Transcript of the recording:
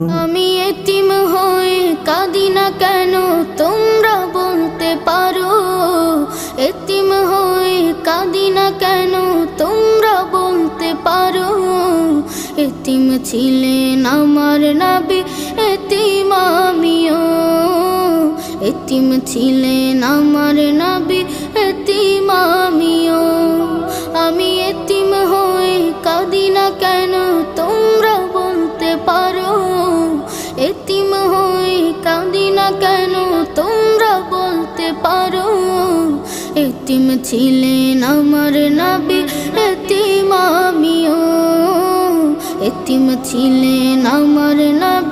আমি এতিম হয়ে কাঁদি না কেন তোমরা বলতে পারো, এতিম হয়ে কাঁদি না কেন তোমরা বলতে পারো। এতিম ছিলেন আমার নবী, এতিম আমিও। এতিম ছিলেন আমার নবী, এতিম আমিও। আমি এতিম হয়ে কাঁদি না কেন তোমরা বলতে পারো, এতিম হয়ে কাঁদি না কেন তোমরা বলতে পারো। এতিম ছিলেন আমার নবী, এতিম আমিও। এতিম ছিলেন আমার নবী।